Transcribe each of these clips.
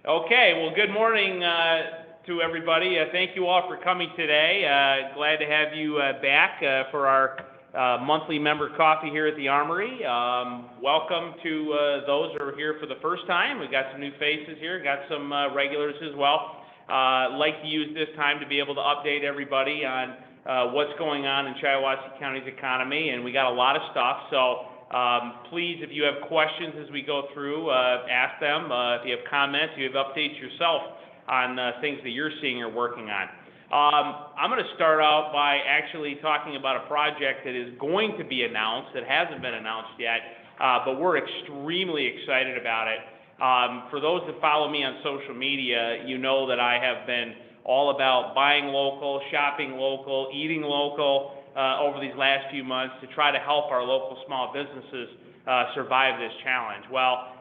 Okay, well, good morning to everybody. Thank you all for coming today. Glad to have you back for our monthly member coffee here at the Armory. Welcome to those who are here for the first time. We've got some new faces here, got some regulars as well. Like to use this time to be able to update everybody on what's going on in Shiawassee County's economy, and we got a lot of stuff. So please, if you have questions as we go through, ask them. If you have comments, you have updates yourself on things that you're seeing or working on. I'm going to start out by actually talking about a project that is going to be announced, that hasn't been announced yet, but we're extremely excited about it. For those that follow me on social media, you know that I have been all about buying local, shopping local, eating local over these last few months to try to help our local small businesses survive this challenge. Well,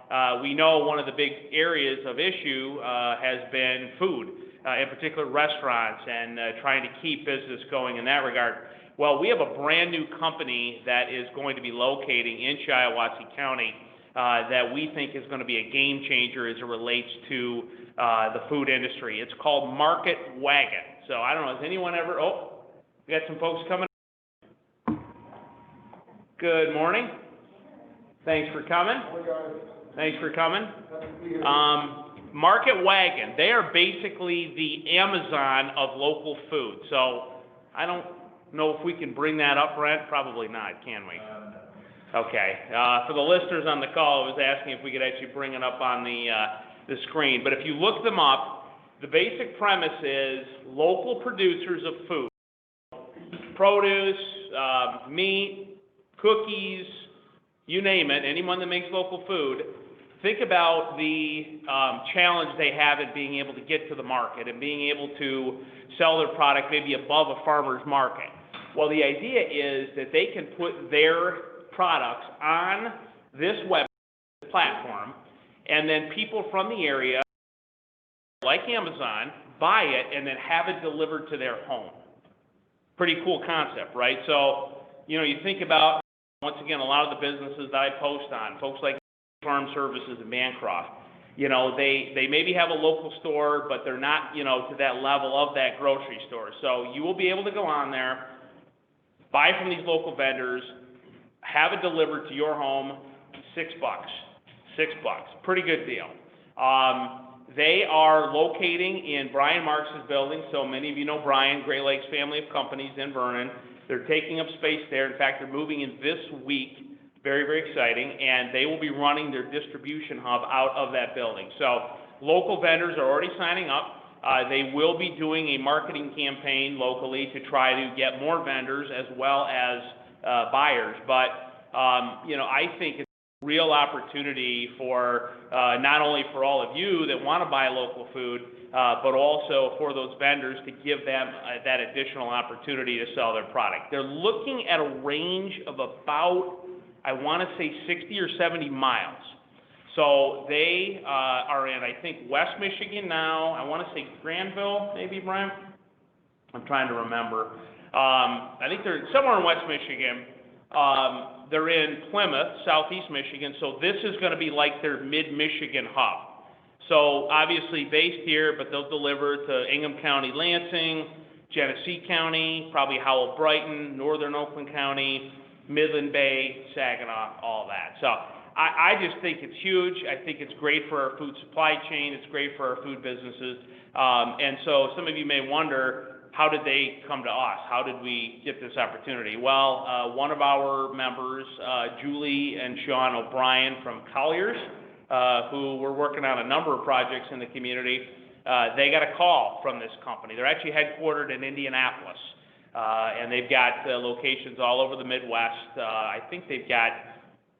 we know one of the big areas of issue has been food, in particular restaurants, and trying to keep business going in that regard. Well, we have a brand new company that is going to be locating in Shiawassee County that we think is going to be a game changer as it relates to the food industry. It's called Market Wagon. So I don't know, has anyone ever, we got some folks coming. Good morning. Thanks for coming. Thanks for coming. Market Wagon, they are basically the Amazon of local food. So I don't know if we can bring that up, Brent. Probably not, can we? Okay. For the listeners on the call, I was asking if we could actually bring it up on the screen. But if you look them up, the basic premise is local producers of food, produce, meat, cookies, you name it, anyone that makes local food. Think about the challenge they have at being able to get to the market and being able to sell their product maybe above a farmer's market. Well, the idea is that they can put their products on this web platform, and then people from the area, like Amazon, buy it and then have it delivered to their home. Pretty cool concept, right? So, you think about, once again, a lot of the businesses that I post on, folks like Farm Services and Bancroft, they maybe have a local store, but they're not, to that level of that grocery store. So you will be able to go on there, buy from these local vendors, have it delivered to your home, $6. Pretty good deal. They are locating in Brian Marks' building, so many of you know Brian, Great Lakes family of companies in Vernon. They're taking up space there. In fact, they're moving in this week. Very, very exciting. And they will be running their distribution hub out of that building. So local vendors are already signing up. They will be doing a marketing campaign locally to try to get more vendors as well as buyers. But, I think it's a real opportunity for not only for all of you that want to buy local food, but also for those vendors to give them that additional opportunity to sell their product. They're looking at a range of about, I want to say 60 or 70 miles. So they are in, I think, West Michigan now. I want to say Granville, maybe, Brian? I'm trying to remember. I think they're somewhere in West Michigan. They're in Plymouth, Southeast Michigan. So this is going to be like their mid-Michigan hub. So obviously based here, but they'll deliver to Ingham County, Lansing, Genesee County, probably Howell, Brighton, Northern Oakland County, Midland Bay, Saginaw, all that. So I just think it's huge. I think it's great for our food supply chain. It's great for our food businesses. And so some of you may wonder, how did they come to us? How did we get this opportunity? Well, one of our members, Julie and Sean O'Brien from Colliers, who were working on a number of projects in the community, they got a call from this company. They're actually headquartered in Indianapolis, and they've got locations all over the Midwest. I think they've got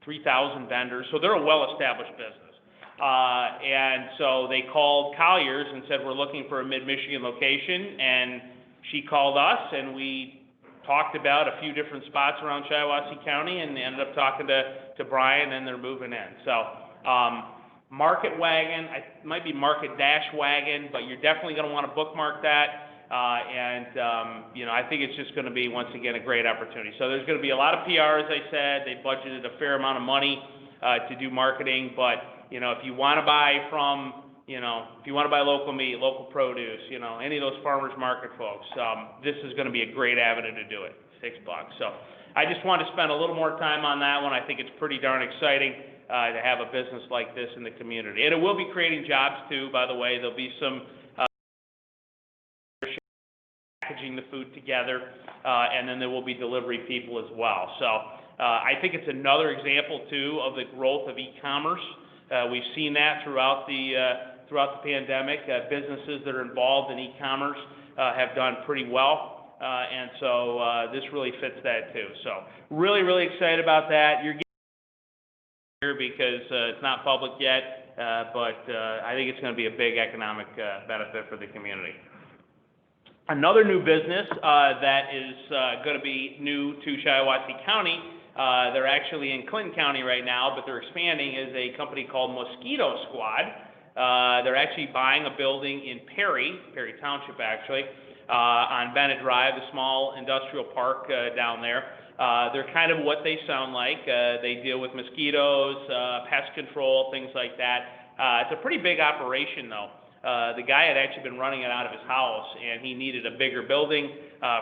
3,000 vendors, so they're a well-established business. And so they called Colliers and said, we're looking for a mid-Michigan location, and she called us, and we talked about a few different spots around Shiawassee County, and ended up talking to Brian, and they're moving in. So Market Wagon, it might be Market Dash Wagon, but you're definitely going to want to bookmark that. I think it's just going to be, once again, a great opportunity. So there's going to be a lot of PR, as I said. They budgeted a fair amount of money to do marketing. But, if you want to buy from you know, if you want to buy local meat, local produce, you know, any of those farmers market folks, this is going to be a great avenue to do it, $6. So I just want to spend a little more time on that one. I think it's pretty darn exciting to have a business like this in the community. And it will be creating jobs too, by the way. There'll be some packaging the food together, and then there will be delivery people as well. So I think it's another example too of the growth of e-commerce. We've seen that throughout the pandemic. Businesses that are involved in e-commerce have done pretty well, and so this really fits that too. So really, really excited about that. You're getting here because it's not public yet, but I think it's going to be a big economic benefit for the community. Another new business that is going to be new to Shiawassee County, they're actually in Clinton County right now, but they're expanding, is a company called Mosquito Squad. They're actually buying a building in Perry Township actually, on Bennett Drive, the small industrial park down there. They're kind of what they sound like. They deal with mosquitoes, pest control, things like that. It's a pretty big operation though. The guy had actually been running it out of his house, and he needed a bigger building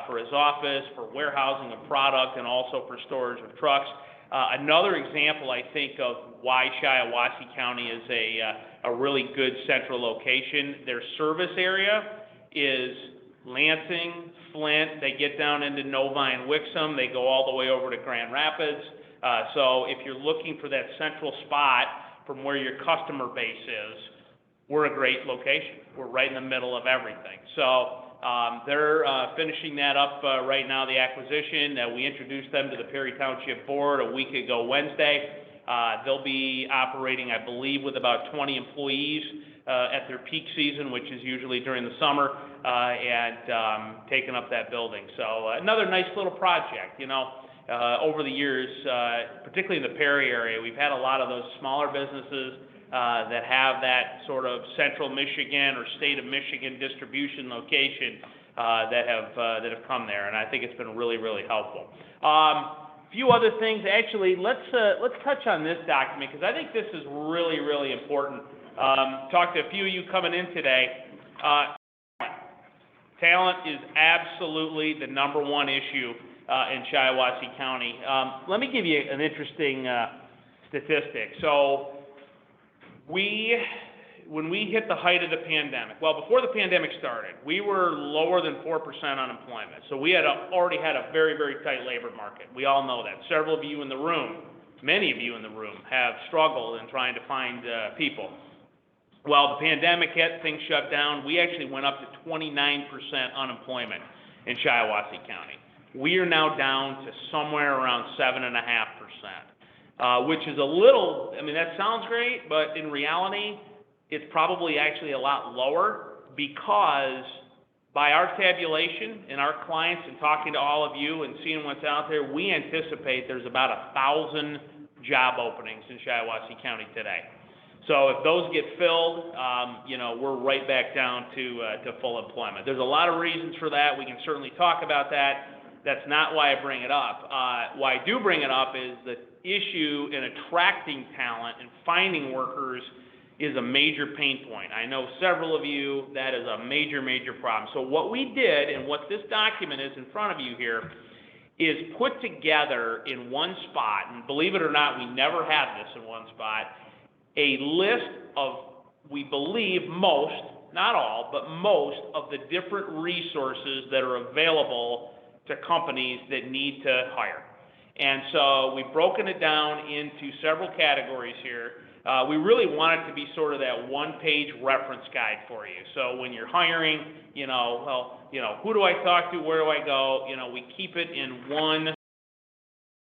for his office, for warehousing of product, and also for storage of trucks. Another example, I think, of why Shiawassee County is a really good central location. Their service area is Lansing, Flint. They get down into Novi and Wixom. They go all the way over to Grand Rapids. So if you're looking for that central spot from where your customer base is, we're a great location. We're right in the middle of everything. So they're finishing that up right now, the acquisition. We introduced them to the Perry Township Board a week ago Wednesday. They'll be operating, I believe, with about 20 employees at their peak season, which is usually during the summer, and taking up that building. So another nice little project, you know. Over the years, particularly in the Perry area, we've had a lot of those smaller businesses that have that sort of central Michigan or state of Michigan distribution location that have come there, and I think it's been really, really helpful. Few other things, actually, let's touch on this document because I think this is really, really important. Talked to a few of you coming in today. Talent is absolutely the #1 issue in Shiawassee County. Let me give you an interesting statistic. So when we hit the height of the pandemic, well, before the pandemic started, we were lower than 4% unemployment. So we had already had a very, very tight labor market. We all know that. Several of you in the room, many of you in the room, have struggled in trying to find people. Well, the pandemic hit, things shut down. We actually went up to 29% unemployment in Shiawassee County. We are now down to somewhere around 7.5%. Which is a little, I mean, that sounds great, but in reality, it's probably actually a lot lower because by our tabulation and our clients and talking to all of you and seeing what's out there, we anticipate there's about 1,000 job openings in Shiawassee County today. So if those get filled, you know, we're right back down to full employment. There's a lot of reasons for that. We can certainly talk about that. That's not why I bring it up. Why I do bring it up is the issue in attracting talent and finding workers is a major pain point. I know several of you, that is a major, major problem. So what we did, and what this document is in front of you here, is put together in one spot, and believe it or not, we never had this in one spot, a list of, we believe, most, not all, but most of the different resources that are available to companies that need to hire. And so we've broken it down into several categories here. We really want it to be sort of that one-page reference guide for you. So when you're hiring, you know, well, you know, who do I talk to, where do I go? You know, we keep it in one,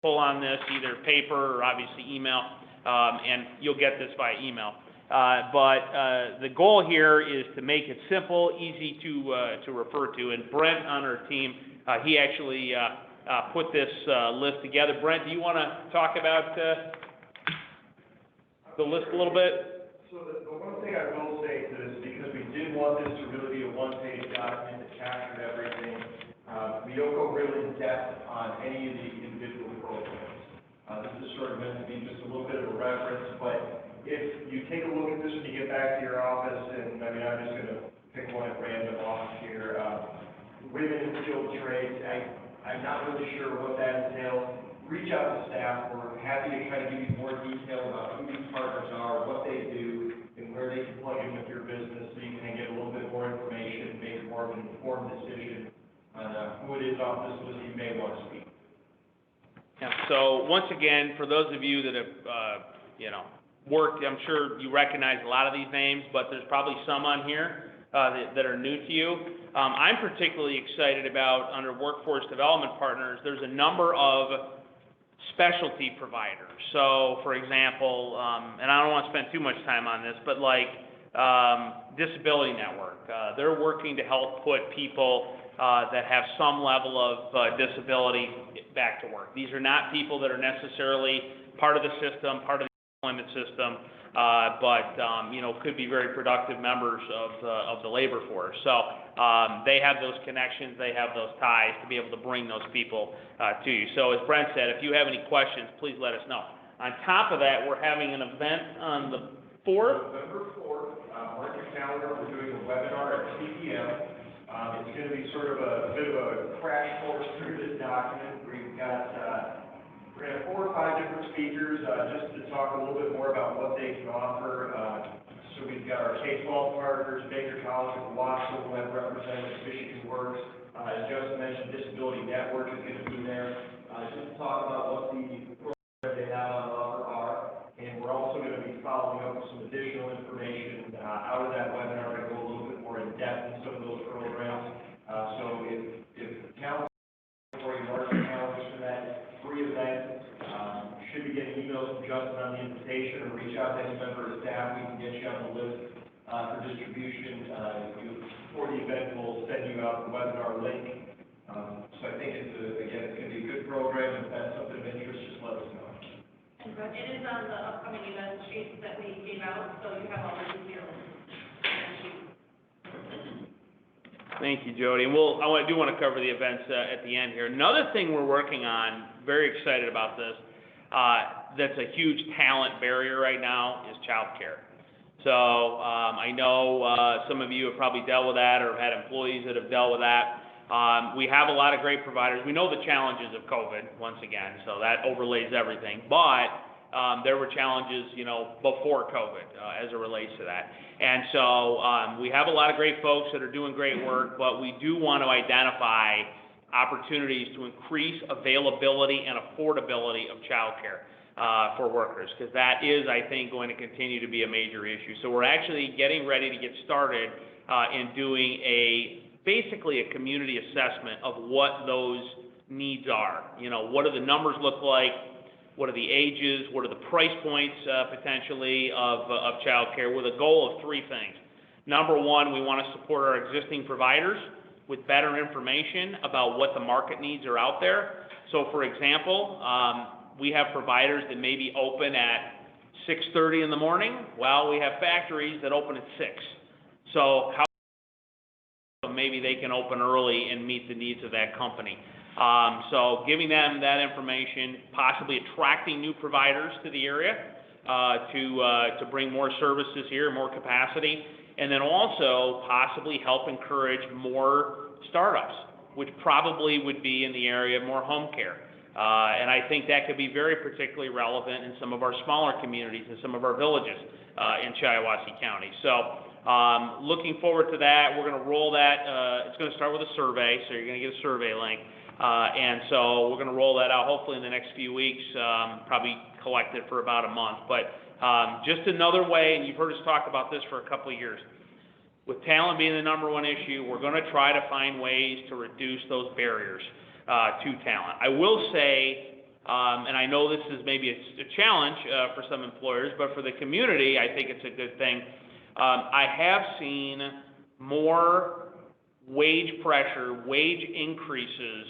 pull on this, either paper or obviously email, and you'll get this by email. But the goal here is to make it simple, easy to refer to. And Brent on our team, he actually put this list together. Brent, do you want to talk about the list a little bit? So the one thing I will say to this, because we did want this to really be a one-page document that captured everything, we don't go really in depth on any of the individual programs. This is sort of meant to be just a little bit of a reference, but if you take a look at this when you get back to your office, and I mean, I'm just gonna pick one at random off here, women in skilled trades, I'm not really sure what that entails. Reach out to staff, we're happy to kind of give you more detail about who these partners are, what they do, and where they can plug in with your business, so you can get a little bit more information, make more of an informed decision on who it is off this list you may want to speak. Yeah, so once again, for those of you that have, worked, I'm sure you recognize a lot of these names, but there's probably some on here that are new to you. I'm particularly excited about, under Workforce Development Partners, there's a number of specialty providers. So, for example, and I don't want to spend too much time on this, but like Disability Network, they're working to help put people that have some level of disability back to work. These are not people that are necessarily part of the system, part of the employment system, but could be very productive members of the labor force. So they have those connections, they have those ties to be able to bring those people to you. So as Brent said, if you have any questions, please let us know. On top of that, we're having an event on the 4th. November 4th, mark your calendar, we're doing a webinar at 2 p.m. It's going to be sort of a bit of a crash course through this document. We're going to have 4 or 5 different speakers just to talk a little bit more about what they can offer. So we've got our K-12 partners, Baker College of Wausau, we'll have representatives, Michigan Works. As Justin mentioned, Disability Network is going to be there. Just to talk about what the programs they have on offer are. And we're also going to be following up with some additional information out of that webinar to go a little bit more in depth in some of those programs. So if calendar for you, mark your calendars for that free event, should be getting emails from Justin on the invitation, or reach out to any member of staff. We can get you on the list for distribution. For the event, we'll send you out the webinar link. So I think it's going to be a good program. If that's something of interest, just let us know. It is on the upcoming event sheet that we gave out, so you have all the details. Thank you, Jody. And I do want to cover the events at the end here. Another thing we're working on, very excited about this, that's a huge talent barrier right now, is childcare. So I know some of you have probably dealt with that or have had employees that have dealt with that. We have a lot of great providers. We know the challenges of COVID, once again, so that overlays everything. But there were challenges, before COVID as it relates to that. And so we have a lot of great folks that are doing great work, but we do want to identify opportunities to increase availability and affordability of childcare for workers, because that is, I think, going to continue to be a major issue. So we're actually getting ready to get started in doing basically a community assessment of what those needs are. What do the numbers look like? What are the ages? What are the price points potentially of childcare, with a goal of 3 things. Number one, we want to support our existing providers with better information about what the market needs are out there. So for example, we have providers that may be open at 6:30 in the morning. Well, we have factories that open at 6. So maybe they can open early and meet the needs of that company. So giving them that information, possibly attracting new providers to the area to bring more services here, more capacity, and then also possibly help encourage more startups, which probably would be in the area of more home care. And I think that could be very particularly relevant in some of our smaller communities and some of our villages in Shiawassee County. So looking forward to that. We're going to roll that. It's going to start with a survey, so you're going to get a survey link. And so we're going to roll that out hopefully in the next few weeks, probably collect it for about a month. But just another way, and you've heard us talk about this for a couple of years, with talent being the number one issue, we're going to try to find ways to reduce those barriers to talent. I will say, and I know this is maybe a challenge for some employers, but for the community, I think it's a good thing. I have seen more wage pressure, wage increases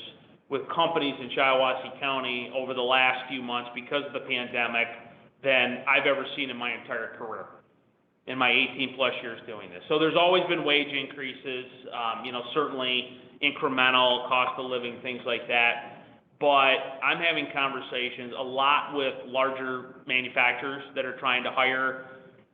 with companies in Shiawassee County over the last few months because of the pandemic than I've ever seen in my entire career, in my 18 plus years doing this. So there's always been wage increases, certainly incremental cost of living, things like that. but I'm having conversations a lot with larger manufacturers that are trying to hire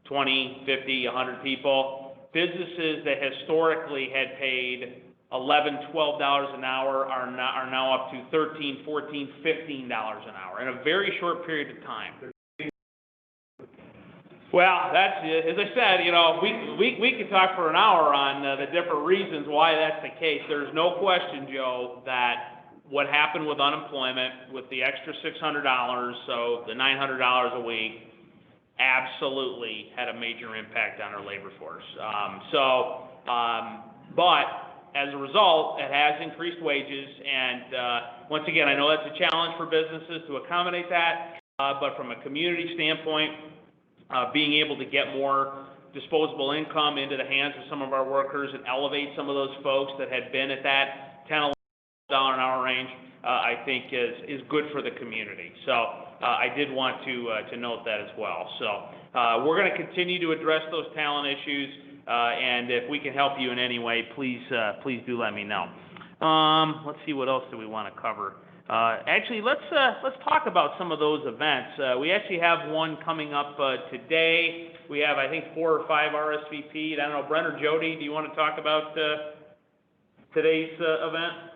20, 50, 100 people. Businesses that historically had paid $11, $12 an hour are now up to $13, $14, $15 an hour in a very short period of time. Well, that's, as I said, you know, we could talk for an hour on the different reasons why that's the case. There's no question, Joe, that what happened with unemployment, with the extra $600, so the $900 a week, absolutely had a major impact on our labor force. But as a result, it has increased wages, and once again, I know that's a challenge for businesses to accommodate that, but from a community standpoint, being able to get more disposable income into the hands of some of our workers and elevate some of those folks that had been at that $10, $11 an hour range, I think is good for the community. So I did want to note that as well. So we're going to continue to address those talent issues, and if we can help you in any way, please do let me know. Let's see, what else do we want to cover? Actually, let's talk about some of those events. We actually have one coming up today. We have, I think, 4 or 5 RSVP'd. I don't know, Brent or Jody, do you want to talk about today's event?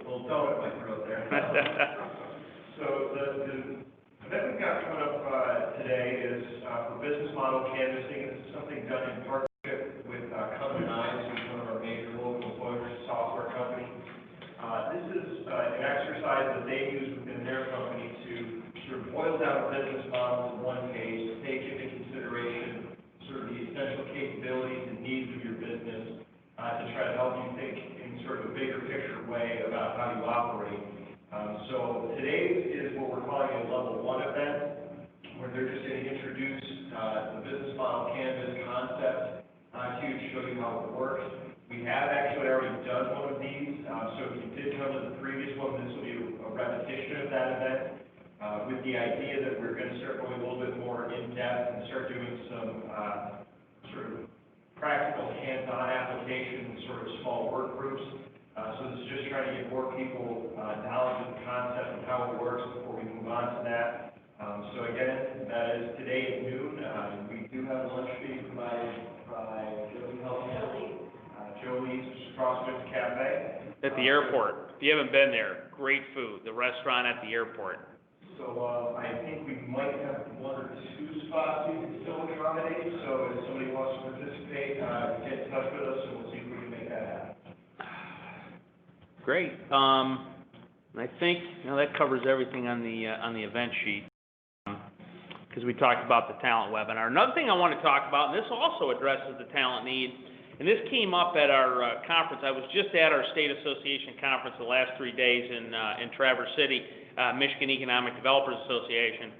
We'll tell it my throat there. So the event we've got coming up today is for business model canvassing. This is something done in partnership with Common, who's one of our major local employers, software company. This is an exercise that they use within their company to sort of boil down a business model in one page, take into consideration sort of the essential capabilities and needs of your business to try to help you think in sort of a bigger picture way about how you operate. So today is what we're calling a level 1 event, where they're just going to introduce the business model canvas concept to you, to show you how it works. We have actually already done one of these, so if you did come to the previous one, this will be a repetition of that event, with the idea that we're going to start going a little bit more in-depth and start doing some sort of practical hands-on applications, sort of small work groups. So this is just trying to get more people knowledge of the concept and how it works before we move on to that. So again, that is today at noon. We do have a lunch fee provided by Jolie's Crosswinds Cafe. At the airport. If you haven't been there, great food. The restaurant at the airport. So I think we might have 1 or 2 spots we can still accommodate. So if somebody wants to participate, get in touch with us and we'll see if we can make that happen. Great. I think that covers everything on the event sheet, because we talked about the talent webinar. Another thing I want to talk about, and this also addresses the talent need, and this came up at our conference. I was just at our state association conference the last 3 days in Traverse City, Michigan Economic Developers Association.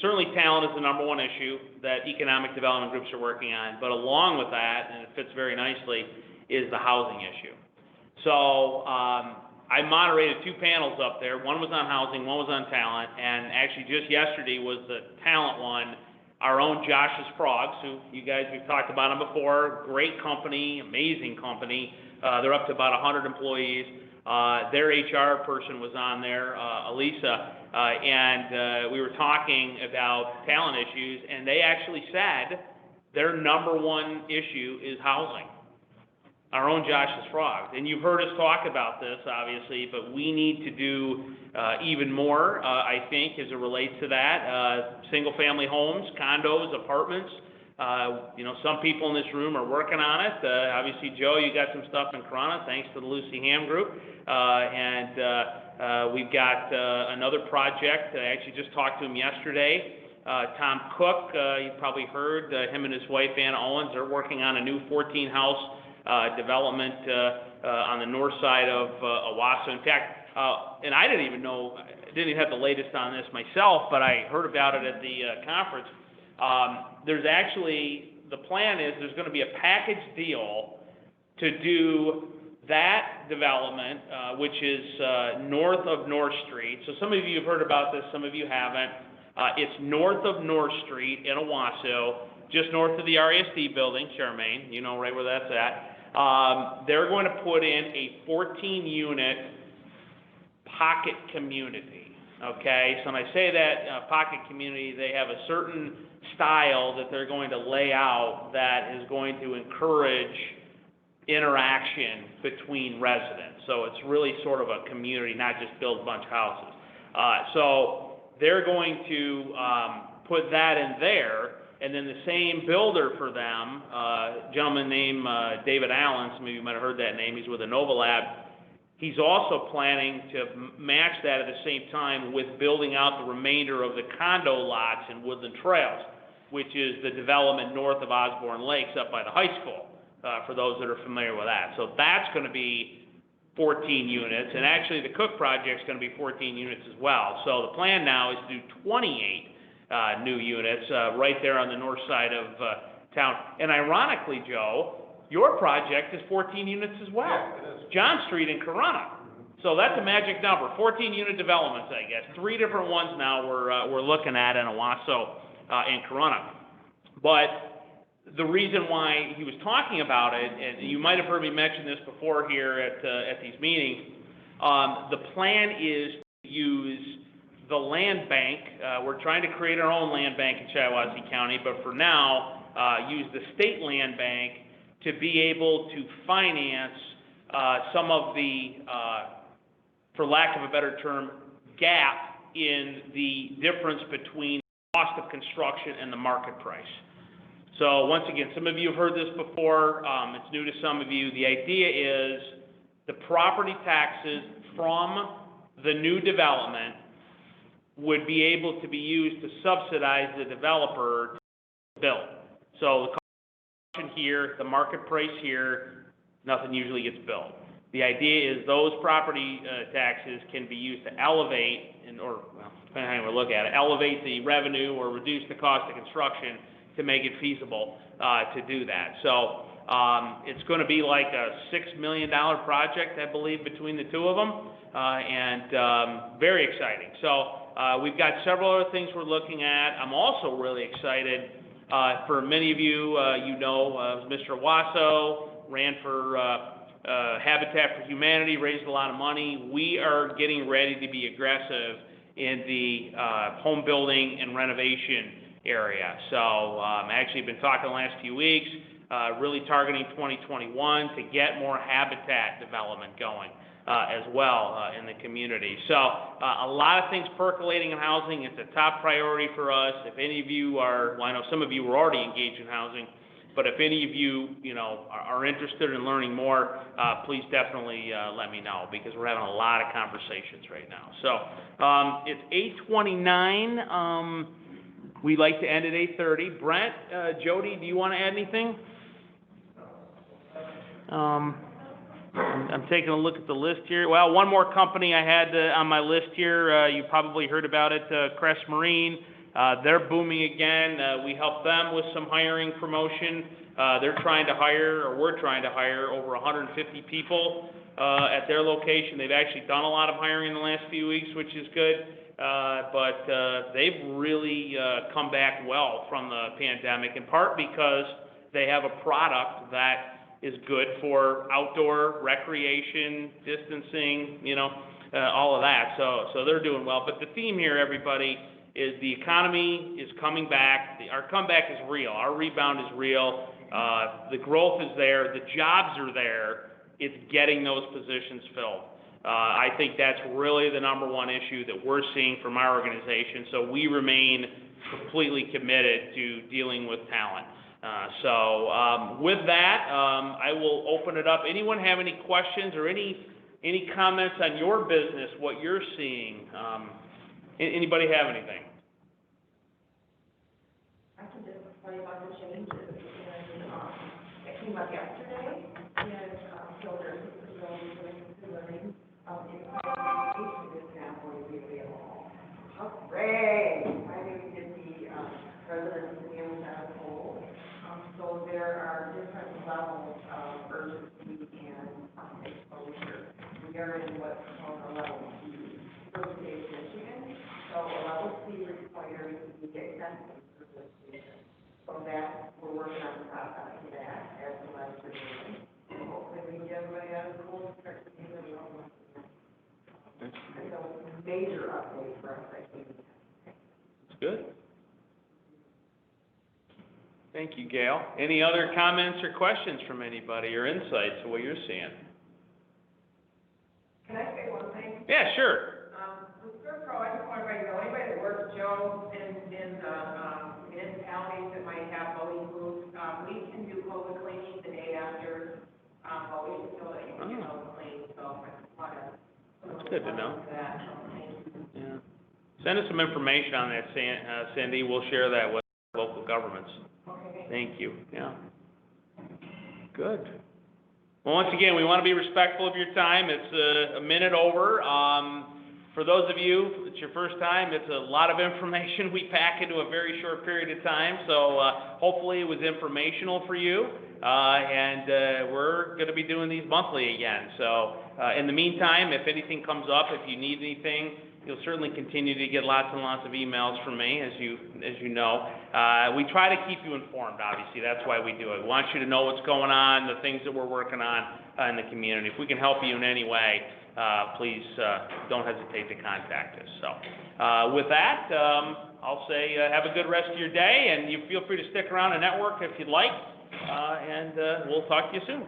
Certainly talent is the #1 issue that economic development groups are working on, but along with that, and it fits very nicely, is the housing issue. So I moderated 2 panels up there. One was on housing, one was on talent, and actually just yesterday was the talent one. Our own Josh's Frogs, who we've talked about them before, great company, amazing company. They're up to about 100 employees. Their HR person was on there, Elisa, and we were talking about talent issues, and they actually said their #1 issue is housing. Our own Josh's Frogs. And you've heard us talk about this, obviously, but we need to do even more, I think, as it relates to that. Single-family homes, condos, apartments. Some people in this room are working on it. Obviously, Joe, you got some stuff in Corona, thanks to the Lucy Ham Group. And we've got another project. I actually just talked to him yesterday. Tom Cook, you probably heard, him and his wife, Anna Owens, are working on a new 14-house development on the north side of Owasso. In fact, and I didn't even have the latest on this myself, but I heard about it at the conference. The plan is there's going to be a package deal to do that development, which is north of North Street. So some of you have heard about this, some of you haven't. It's north of North Street in Owasso, just north of the RESD building, Charmaine, you know right where that's at. They're going to put in a 14-unit pocket community, okay? So when I say that pocket community, they have a certain style that they're going to lay out that is going to encourage interaction between residents. So it's really sort of a community, not just build a bunch of houses. So they're going to put that in there, and then the same builder for them, a gentleman named David Allen, some of you might have heard that name, he's with Innovalab. He's also planning to match that at the same time with building out the remainder of the condo lots in Woodland Trails, which is the development north of Osborne Lakes up by the high school, for those that are familiar with that. So that's going to be 14 units, and actually the Cook project's going to be 14 units as well. So the plan now is to do 28 new units right there on the north side of town. And ironically, Joe, your project is 14 units as well. Yeah, it is. John Street in Corunna. So that's a magic number, 14 unit developments, I guess. 3 different ones now we're looking at in Owasso and Corunna. But the reason why he was talking about it, and you might have heard me mention this before here at these meetings, the plan is to use the land bank. We're trying to create our own land bank in Shiawassee County, but for now, use the state land bank to be able to finance some of the, for lack of a better term, gap in the difference between the cost of construction and the market price. So once again, some of you have heard this before, it's new to some of you. The idea is the property taxes from the new development would be able to be used to subsidize the developer to build. So the here, the market price here, nothing usually gets built. The idea is those property taxes can be used to elevate, or well, depending on how you look at it, elevate the revenue or reduce the cost of construction to make it feasible to do that. So it's going to be like a $6 million project, I believe, between the two of them, and very exciting. So we've got several other things we're looking at. I'm also really excited. For many of you, you know, Mr. Wasso ran for Habitat for Humanity, raised a lot of money. We are getting ready to be aggressive in the home building and renovation area. So actually been talking the last few weeks, really targeting 2021 to get more habitat development going as well in the community. So a lot of things percolating in housing. It's a top priority for us. If any of you are, well, I know some of you were already engaged in housing, but if any of you, you know, are interested in learning more, please definitely let me know, because we're having a lot of conversations right now. So it's 8:29. We like to end at 8:30. Brent, Jody, do you want to add anything? I'm taking a look at the list here. Well, one more company I had on my list here. You probably heard about it, Crest Marine. They're booming again. We helped them with some hiring promotion. They're trying to hire, or we're trying to hire, over 150 people at their location. They've actually done a lot of hiring in the last few weeks, which is good. But they've really come back well from the pandemic, in part because they have a product that is good for outdoor recreation, distancing, you know, all of that. So they're doing well. But the theme here, everybody, is the economy is coming back. Our comeback is real. Our rebound is real. The growth is there. The jobs are there. It's getting those positions filled. I think that's really the number one issue that we're seeing from our organization. So we remain completely committed to dealing with talent. With that, I will open it up. Anyone have any questions or any comments on your business, what you're seeing? Anybody have anything? I can just tell you about the changes, and it came up yesterday, and so there's learning education is now going to be available. Hooray! Finally, we did the residents of the Amazon poll. So there are different levels of urgency and exposure. We are in what's called a level C for the state of Michigan. So a level C requires you get tested for solicitation. So that we're working on the process of that as the last division. hopefully we can get everybody out of school, start to see them. That's It's a major update for us, I think. good. Thank you, Gail. Any other comments or questions from anybody or insights of what you're seeing? Can I say one thing? Yeah, sure. With Pro, I just want everybody to know, anybody that works, Joe, in municipalities that might have voting booths, we can do COVID cleaning the day after, voting, so that you can get those clean, so I just want to. That's good to know. That. Yeah. Send us some information on that, Cindy. We'll share that with local governments. Okay. Thank you. Yeah. Good. Well, once again, we want to be respectful of your time. It's a minute over. For those of you, it's your first time, it's a lot of information we pack into a very short period of time, so hopefully it was informational for you, and we're going to be doing these monthly again. So in the meantime, if anything comes up, if you need anything, you'll certainly continue to get lots and lots of emails from me, as you know. We try to keep you informed, obviously. That's why we do it. We want you to know what's going on, the things that we're working on in the community. If we can help you in any way, please don't hesitate to contact us. So with that, I'll say have a good rest of your day, and you feel free to stick around and network if you'd like, and we'll talk to you soon.